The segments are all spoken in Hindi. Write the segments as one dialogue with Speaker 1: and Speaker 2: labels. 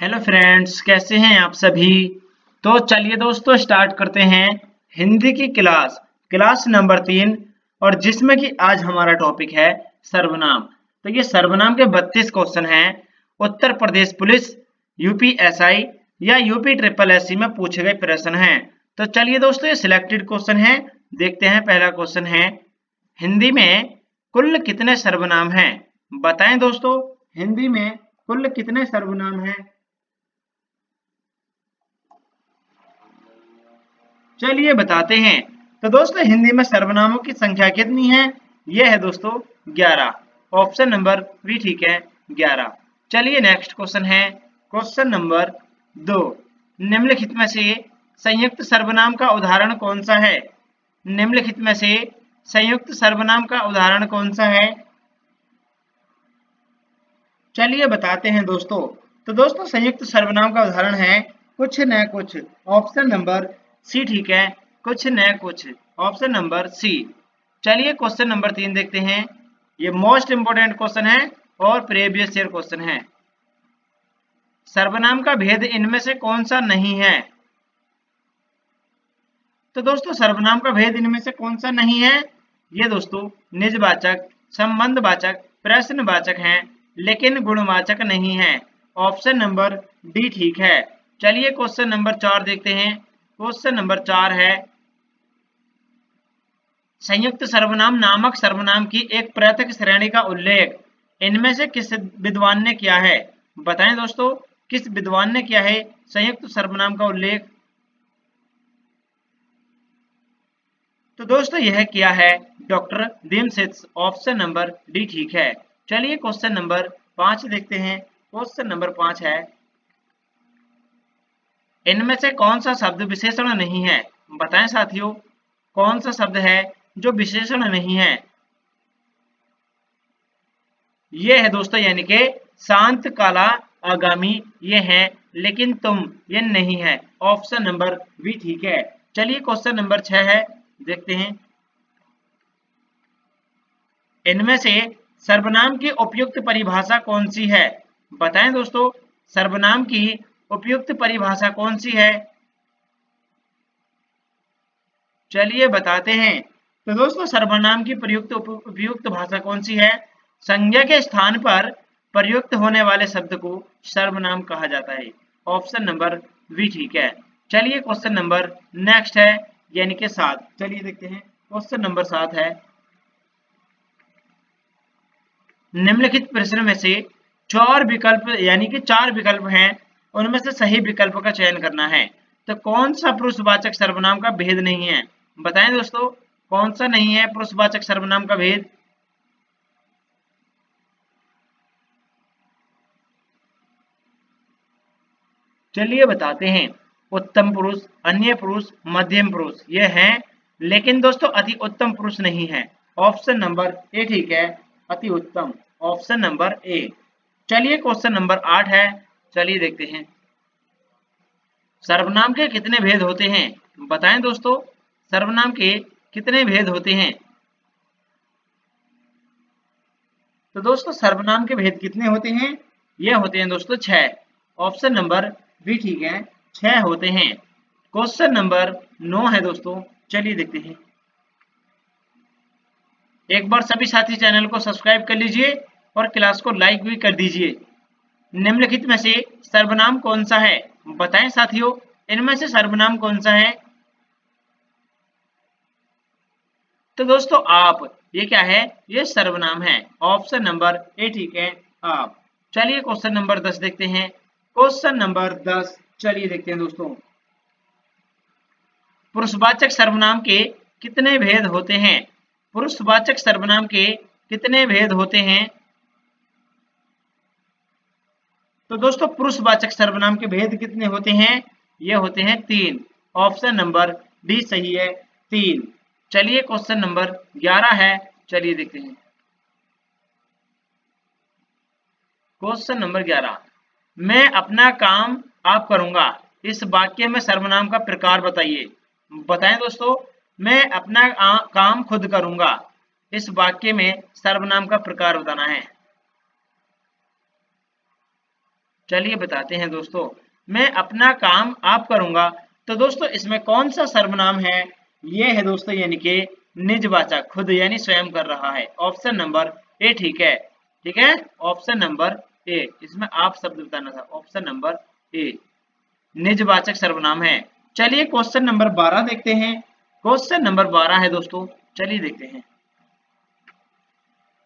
Speaker 1: हेलो फ्रेंड्स, कैसे हैं आप सभी। तो चलिए दोस्तों स्टार्ट करते हैं हिंदी की क्लास नंबर 3 और जिसमें कि आज हमारा टॉपिक है सर्वनाम। तो ये सर्वनाम के 32 क्वेश्चन हैं। उत्तर प्रदेश पुलिस, यूपीएसआई या यूपी ट्रिपल एससी में पूछे गए प्रश्न हैं। तो चलिए दोस्तों ये सिलेक्टेड क्वेश्चन हैं, देखते हैं। पहला क्वेश्चन है, हिंदी में कुल कितने सर्वनाम हैं। बताएं दोस्तों, हिंदी में कुल कितने सर्वनाम हैं। चलिए बताते हैं। तो दोस्तों हिंदी में सर्वनामों की संख्या कितनी है। यह है दोस्तों 11। ऑप्शन नंबर बी ठीक है, 11। चलिए नेक्स्ट क्वेश्चन है, क्वेश्चन नंबर 2। निम्नलिखित में से संयुक्त सर्वनाम का उदाहरण कौन सा है। निम्नलिखित में से संयुक्त सर्वनाम का उदाहरण कौन सा है। चलिए बताते हैं दोस्तों। तो दोस्तों संयुक्त सर्वनाम का उदाहरण है कुछ न कुछ। ऑप्शन नंबर सी ठीक है, कुछ न कुछ। Option number C. चलिए क्वेश्चन नंबर 3 देखते हैं। ये मोस्ट इंपोर्टेंट क्वेश्चन है और प्रीवियस ईयर क्वेश्चन है। सर्वनाम का भेद इनमें से कौन सा नहीं है। तो दोस्तों सर्वनाम का भेद इनमें से कौन सा नहीं है। ये दोस्तों निजवाचक, संबंधवाचक, प्रश्नवाचक हैं, लेकिन गुणवाचक नहीं है। ऑप्शन नंबर डी ठीक है। चलिए क्वेश्चन नंबर 4 देखते हैं। क्वेश्चन नंबर 4 है, संयुक्त सर्वनाम नामक सर्वनाम की एक पृथक श्रेणी का उल्लेख इनमें से किस विद्वान ने किया है। बताएं दोस्तों, किस विद्वान ने किया है संयुक्त सर्वनाम का उल्लेख। तो दोस्तों यह किया है डॉक्टर दीमसेथ। ऑप्शन नंबर डी ठीक है। चलिए क्वेश्चन नंबर 5 देखते हैं। क्वेश्चन नंबर 5 है, इनमें से कौन सा शब्द विशेषण नहीं है। बताएं साथियों, कौन सा शब्द है जो विशेषण नहीं है। ये है दोस्तों यानी कि शांत, काला, आगामी ये है, लेकिन तुम ये नहीं है। ऑप्शन नंबर बी ठीक है। चलिए क्वेश्चन नंबर 6 है, देखते हैं। इनमें से सर्वनाम की उपयुक्त परिभाषा कौन सी है। बताएं दोस्तों, सर्वनाम की उपयुक्त परिभाषा कौन सी है। चलिए बताते हैं। तो दोस्तों सर्वनाम की प्रयुक्त उपयुक्त भाषा कौन सी है। संज्ञा के स्थान पर प्रयुक्त होने वाले शब्द को सर्वनाम कहा जाता है। ऑप्शन नंबर बी ठीक है। चलिए क्वेश्चन नंबर नेक्स्ट है, यानी कि 7। चलिए देखते हैं। क्वेश्चन नंबर 7 है, निम्नलिखित प्रश्न में से 4 विकल्प यानी कि 4 विकल्प हैं, उनमें से सही विकल्प का चयन करना है। तो कौन सा पुरुषवाचक सर्वनाम का भेद नहीं है। बताएं दोस्तों, कौन सा नहीं है पुरुषवाचक सर्वनाम का भेद। चलिए बताते हैं। उत्तम पुरुष, अन्य पुरुष, मध्यम पुरुष ये हैं, लेकिन दोस्तों अति उत्तम पुरुष नहीं है। ऑप्शन नंबर ए ठीक है, अति उत्तम। Option number A. चलिए क्वेश्चन नंबर 8 है, चलिए देखते हैं। सर्वनाम के कितने भेद होते हैं। बताएं दोस्तों, सर्वनाम के कितने भेद होते हैं। तो दोस्तों सर्वनाम के भेद कितने होते हैं। ये होते हैं दोस्तों 6। ऑप्शन नंबर बी ठीक है, 6 होते हैं। क्वेश्चन नंबर 9 है दोस्तों, चलिए देखते हैं। एक बार सभी साथी चैनल को सब्सक्राइब कर लीजिए और क्लास को लाइक भी कर दीजिए। निम्नलिखित में से सर्वनाम कौन सा है। बताएं साथियों, इनमें से सर्वनाम कौन सा है। तो दोस्तों आप, ये क्या है, ये सर्वनाम है। ऑप्शन नंबर ए ठीक है, आप। चलिए क्वेश्चन नंबर 10 देखते हैं। क्वेश्चन नंबर 10 चलिए देखते हैं दोस्तों। पुरुषवाचक सर्वनाम के कितने भेद होते हैं। पुरुषवाचक सर्वनाम के कितने भेद होते हैं। तो दोस्तों पुरुषवाचक सर्वनाम के भेद कितने होते हैं। ये होते हैं 3। ऑप्शन नंबर डी सही है, 3। चलिए क्वेश्चन नंबर 11 है, चलिए देखते हैं। क्वेश्चन नंबर 11, मैं अपना काम आप करूंगा, इस वाक्य में सर्वनाम का प्रकार बताइए। बताएं दोस्तों, मैं अपना काम खुद करूंगा, इस वाक्य में सर्वनाम का प्रकार बताना है। चलिए बताते हैं दोस्तों। मैं अपना काम आप करूंगा, तो दोस्तों इसमें कौन सा सर्वनाम है? ये है दोस्तों यानी कि निजवाचक, खुद यानी स्वयं कर रहा है। ऑप्शन नंबर ए ठीक है। ठीक है, ऑप्शन नंबर ए, इसमें आप शब्द बताना था। ऑप्शन नंबर ए निजवाचक सर्वनाम है। चलिए क्वेश्चन नंबर 12 देखते हैं। क्वेश्चन नंबर 12 है दोस्तों, चलिए देखते हैं।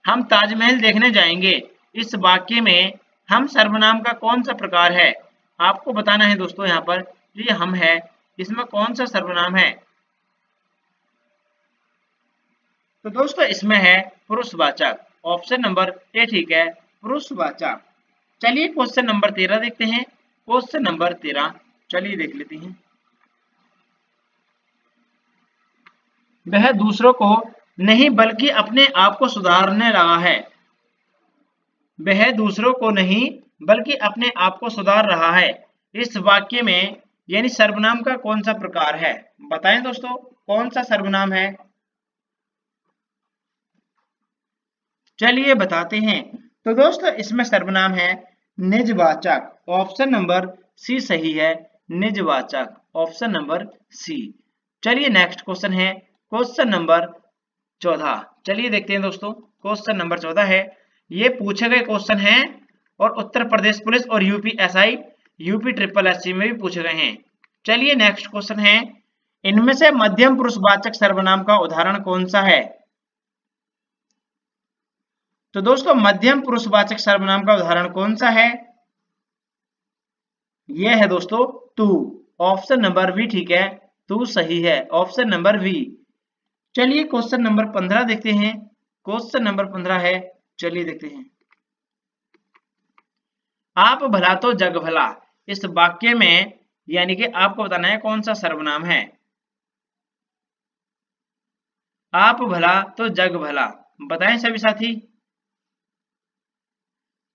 Speaker 1: हम ताजमहल देखने जाएंगे, इस वाक्य में हम सर्वनाम का कौन सा प्रकार है? आपको बताना है दोस्तों। यहाँ पर ये हम है, इसमें कौन सा सर्वनाम है? तो दोस्तों इसमें है पुरुषवाचक। ऑप्शन नंबर ए ठीक है, पुरुषवाचक। चलिए क्वेश्चन नंबर 13 देखते हैं। क्वेश्चन नंबर 13 चलिए देख लेते हैं। वह दूसरों को नहीं बल्कि अपने आप को सुधारने लगा है। वह दूसरों को नहीं बल्कि अपने आप को सुधार रहा है। इस वाक्य में यानी सर्वनाम का कौन सा प्रकार है? बताएं दोस्तों, कौन सा सर्वनाम है? चलिए बताते हैं। तो दोस्तों इसमें सर्वनाम है निजवाचक। ऑप्शन नंबर सी सही है, निजवाचक। Option number C. चलिए नेक्स्ट क्वेश्चन है क्वेश्चन नंबर 14। चलिए देखते हैं दोस्तों। क्वेश्चन नंबर 14 है, ये पूछे गए क्वेश्चन हैं और उत्तर प्रदेश पुलिस और यूपीएसआई यूपी ट्रिपल एससी में भी पूछे गए हैं। चलिए नेक्स्ट क्वेश्चन है, इनमें से मध्यम पुरुषवाचक सर्वनाम का उदाहरण कौन सा है? तो दोस्तों मध्यम पुरुषवाचक सर्वनाम का उदाहरण कौन सा है? यह है दोस्तों तू। ऑप्शन नंबर बी ठीक है, तू सही है। Option number B. चलिए क्वेश्चन नंबर 15 देखते हैं। क्वेश्चन नंबर 15 है, चलिए देखते हैं। आप भला तो जग भला, इस वाक्य में यानी कि आपको बताना है कौन सा सर्वनाम है। आप भला तो जग भला, बताएं सभी साथी।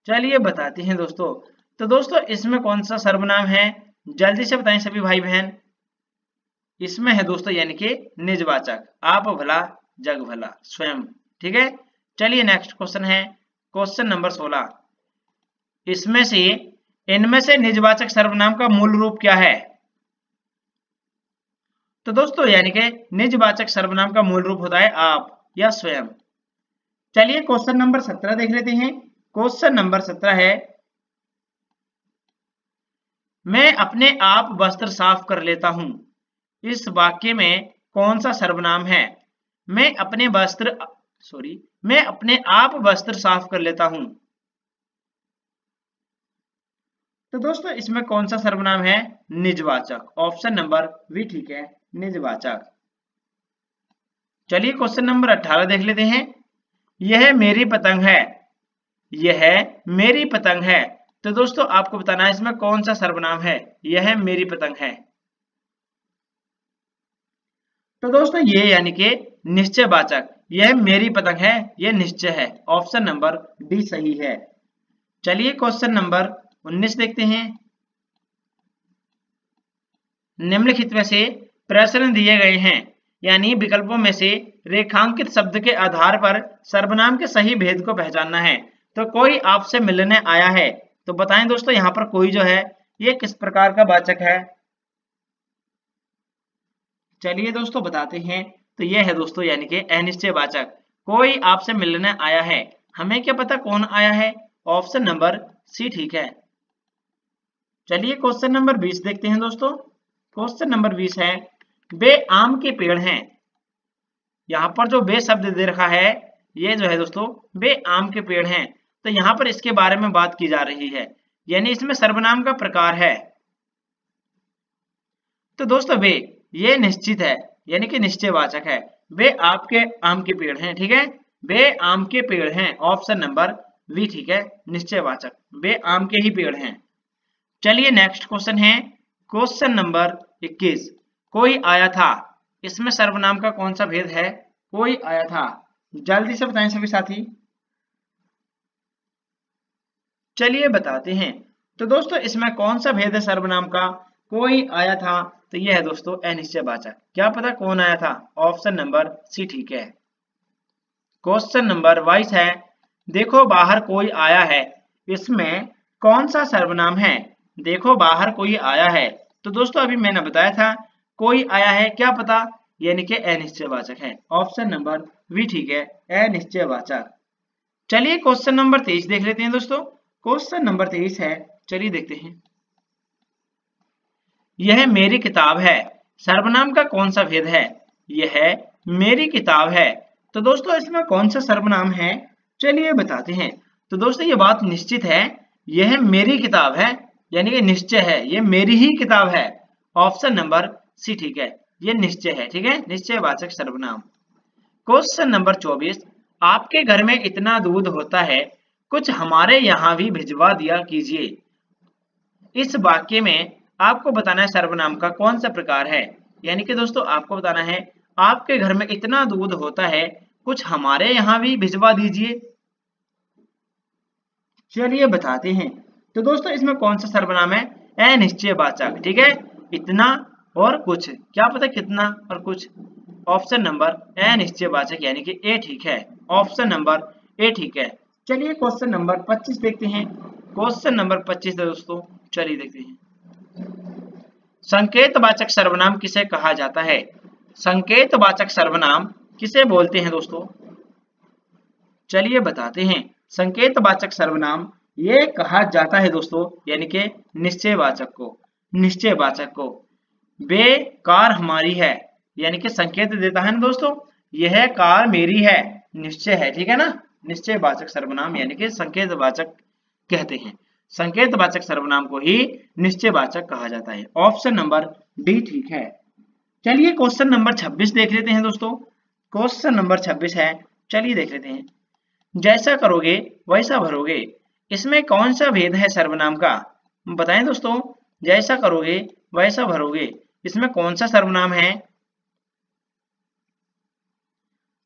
Speaker 1: चलिए बताते हैं दोस्तों। तो दोस्तों इसमें कौन सा सर्वनाम है? जल्दी से बताएं सभी भाई बहन। इसमें है दोस्तों यानी कि निजवाचक। आप भला जग भला, स्वयं। ठीक है, चलिए नेक्स्ट क्वेश्चन है क्वेश्चन नंबर 16। इसमें से इनमें से निजवाचक सर्वनाम का मूल रूप क्या है? तो दोस्तों यानी कि निजवाचक सर्वनाम का मूल रूप होता है आप या स्वयं। चलिए क्वेश्चन नंबर 17 देख लेते हैं। क्वेश्चन नंबर 17 है, मैं अपने आप वस्त्र साफ कर लेता हूं, इस वाक्य में कौन सा सर्वनाम है? मैं अपने आप वस्त्र साफ कर लेता हूं। तो दोस्तों इसमें कौन सा सर्वनाम है? निजवाचक। ऑप्शन नंबर बी ठीक है, निजवाचक। चलिए क्वेश्चन नंबर 18 देख लेते हैं। यह मेरी पतंग है, यह मेरी पतंग है। तो दोस्तों आपको बताना है इसमें कौन सा सर्वनाम है। यह मेरी पतंग है। तो दोस्तों ये यानी कि निश्चयवाचक। यह मेरी पतंग है, यह निश्चय है। ऑप्शन नंबर डी सही है। चलिए क्वेश्चन नंबर 19 देखते हैं। निम्नलिखित में से प्रश्न दिए गए हैं, यानी विकल्पों में से रेखांकित शब्द के आधार पर सर्वनाम के सही भेद को पहचानना है। तो कोई आपसे मिलने आया है, तो बताएं दोस्तों यहाँ पर कोई जो है ये किस प्रकार का वाचक है? चलिए दोस्तों बताते हैं। तो यह है दोस्तों यानी कि अनिश्चयवाचक। कोई आपसे मिलने आया है, हमें क्या पता कौन आया है? ऑप्शन नंबर सी ठीक है। चलिए क्वेश्चन नंबर 20 देखते हैं दोस्तों। क्वेश्चन नंबर 20 है, वे आम के पेड़ हैं। यहाँ पर जो वे शब्द दे रखा है ये जो है दोस्तों वे आम के पेड़ हैं। तो यहाँ पर इसके बारे में बात की जा रही है, यानी इसमें सर्वनाम का प्रकार है। तो दोस्तों वे ये निश्चित है यानी कि निश्चयवाचक है। वे आपके आम के पेड़ हैं। ठीक है, वे आम के पेड़ हैं। ऑप्शन नंबर बी ठीक है, निश्चयवाचक। वे आम के ही पेड़ हैं। चलिए नेक्स्ट क्वेश्चन है क्वेश्चन नंबर 21। कोई आया था, इसमें सर्वनाम का कौन सा भेद है? कोई आया था, जल्दी से बताएं सभी साथी। चलिए बताते हैं। तो दोस्तों इसमें कौन सा भेद है सर्वनाम का? कोई आया था, तो यह है दोस्तों अनिश्चयवाचक। क्या पता कौन आया था? ऑप्शन नंबर सी ठीक है। क्वेश्चन नंबर 22 है, देखो बाहर कोई आया है। इसमें कौन सा सर्वनाम है? देखो बाहर कोई आया है, तो दोस्तों अभी मैंने बताया था कोई आया है, क्या पता, यानी कि अनिश्चयवाचक है। ऑप्शन नंबर बी ठीक है, अनिश्चयवाचक। चलिए क्वेश्चन नंबर 23 देख लेते हैं दोस्तों। क्वेश्चन नंबर 23 है, चलिए देखते हैं। यह मेरी किताब है, सर्वनाम का कौन सा भेद है? यह मेरी किताब है, तो दोस्तों इसमें कौन सा सर्वनाम है, चलिए बताते हैं। तो दोस्तों ये बात निश्चित है, यह मेरी किताब है, यानी कि निश्चय है, ये मेरी ही किताब है। ऑप्शन नंबर सी ठीक है, ये निश्चय है, ठीक है, निश्चयवाचक सर्वनाम। क्वेश्चन नंबर 24, आपके घर में इतना दूध होता है, कुछ हमारे यहाँ भी भिजवा दिया कीजिए। इस वाक्य में आपको बताना है सर्वनाम का कौन सा प्रकार है, यानी कि दोस्तों आपको बताना है आपके घर में इतना दूध होता है, कुछ हमारे यहाँ भी भिजवा दीजिए। चलिए बताते हैं। तो दोस्तों इसमें कौन सा सर्वनाम है? अनिश्चयवाचक, ठीक है, इतना और कुछ, क्या पता कितना और कुछ। ऑप्शन नंबर अनिश्चयवाचक यानी कि ए ठीक है, ऑप्शन नंबर ए ठीक है। चलिए क्वेश्चन नंबर 25 देखते हैं। क्वेश्चन नंबर 25 है दोस्तों, चलिए देखते हैं। संकेतवाचक सर्वनाम किसे कहा जाता है? संकेतवाचक सर्वनाम किसे बोलते हैं दोस्तों? चलिए बताते हैं। संकेतवाचक सर्वनाम ये कहा जाता है दोस्तों, यानी कि निश्चयवाचक को, निश्चयवाचक को। वे कार हमारी है, यानी कि संकेत देता है ना दोस्तों, यह कार मेरी है, निश्चय है, ठीक है ना। निश्चयवाचक सर्वनाम यानी कि संकेतवाचक कहते हैं, संकेतवाचक सर्वनाम को ही निश्चयवाचक कहा जाता है। ऑप्शन नंबर डी ठीक है। चलिए क्वेश्चन नंबर 26 देख लेते हैं दोस्तों। क्वेश्चन नंबर 26 है, चलिए देख लेते हैं। जैसा करोगे वैसा भरोगे, इसमें कौन सा भेद है सर्वनाम का? बताएं दोस्तों, जैसा करोगे वैसा भरोगे, इसमें कौन सा सर्वनाम है?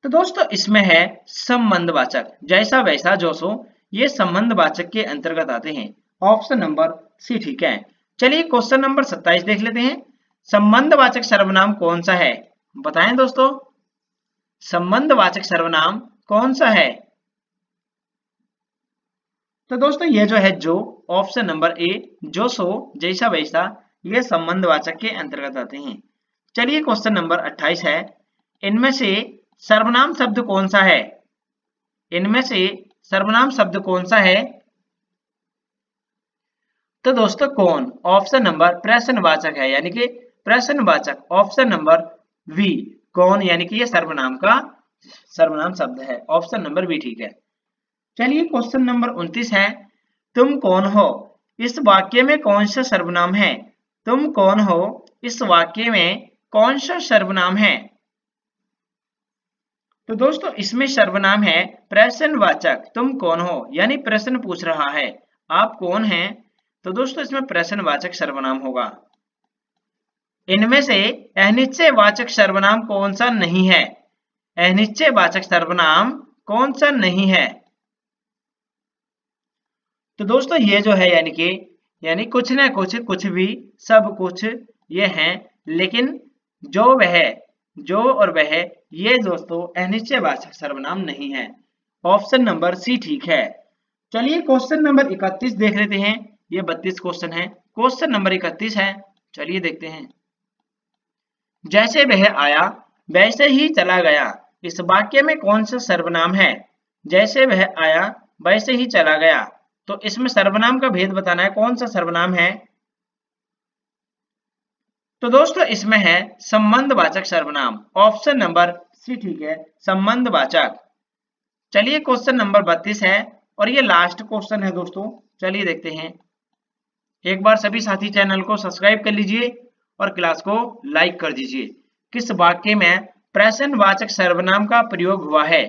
Speaker 1: तो दोस्तों इसमें है संबंधवाचक, जैसा वैसा जो सो, ये संबंधवाचक के अंतर्गत आते हैं। ऑप्शन नंबर सी ठीक है। चलिए क्वेश्चन नंबर 27 देख लेते हैं। संबंधवाचक सर्वनाम कौन सा है? बताएं दोस्तों, संबंधवाचक सर्वनाम कौन सा है? तो दोस्तों ये जो है जो, ऑप्शन नंबर ए, जो सो जैसा वैसा, ये संबंधवाचक के अंतर्गत आते हैं। चलिए क्वेश्चन नंबर 28 है। इनमें से सर्वनाम शब्द कौन सा है? इनमें से सर्वनाम शब्द कौन सा है? तो दोस्तों कौन, ऑप्शन नंबर प्रश्नवाचक है, यानी कि प्रश्नवाचक। ऑप्शन नंबर वी, कौन, यानी कि ये सर्वनाम का सर्वनाम शब्द है। ऑप्शन नंबर बी ठीक है। चलिए क्वेश्चन नंबर 29 है। तुम कौन हो, इस वाक्य में कौन सा सर्वनाम है? तुम कौन हो, इस वाक्य में कौन सा सर्वनाम है? तो दोस्तों इसमें सर्वनाम है प्रश्नवाचक। तुम कौन हो यानी प्रश्न पूछ रहा है, आप कौन हैं, तो दोस्तों इसमें प्रश्नवाचक सर्वनाम होगा। इनमें से अनिश्चयवाचक सर्वनाम कौन सा नहीं है? अनिश्चयवाचक सर्वनाम कौन सा नहीं है? तो दोस्तों ये जो है यानी कुछ ना कुछ, कुछ भी, सब कुछ, ये हैं, लेकिन जो वह, जो और वह, ये दोस्तों अनिश्चयवाचक सर्वनाम नहीं है। ऑप्शन नंबर सी ठीक है। चलिए क्वेश्चन नंबर 31 देख लेते हैं। ये 32 क्वेश्चन है, क्वेश्चन नंबर 31 है, चलिए देखते हैं। जैसे वह आया वैसे ही चला गया, इस वाक्य में कौन सा सर्वनाम है? जैसे वह आया वैसे ही चला गया, तो इसमें सर्वनाम का भेद बताना है, कौन सा सर्वनाम है? तो दोस्तों इसमें है संबंधवाचक सर्वनाम। ऑप्शन नंबर सी ठीक है, संबंधवाचक। चलिए क्वेश्चन नंबर 32 है और ये लास्ट क्वेश्चन है दोस्तों, चलिए देखते हैं। एक बार सभी साथी चैनल को सब्सक्राइब कर लीजिए और क्लास को लाइक कर दीजिए। किस वाक्य में प्रश्नवाचक सर्वनाम का प्रयोग हुआ है?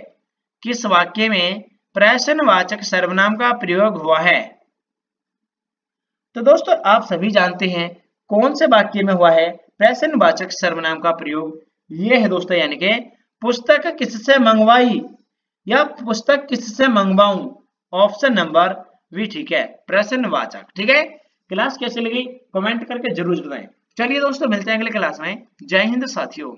Speaker 1: किस वाक्य में प्रश्नवाचक सर्वनाम का प्रयोग हुआ है? तो दोस्तों आप सभी जानते हैं कौन से वाक्य में हुआ है प्रश्नवाचक सर्वनाम का प्रयोग। ये है दोस्तों, यानी कि पुस्तक किससे मंगवाई या पुस्तक किससे मंगवाऊं। ऑप्शन नंबर बी ठीक है, प्रश्नवाचक। ठीक है, क्लास कैसे लगी कमेंट करके जरूर बताएं। चलिए दोस्तों मिलते हैं अगले क्लास में। जय हिंद साथियों।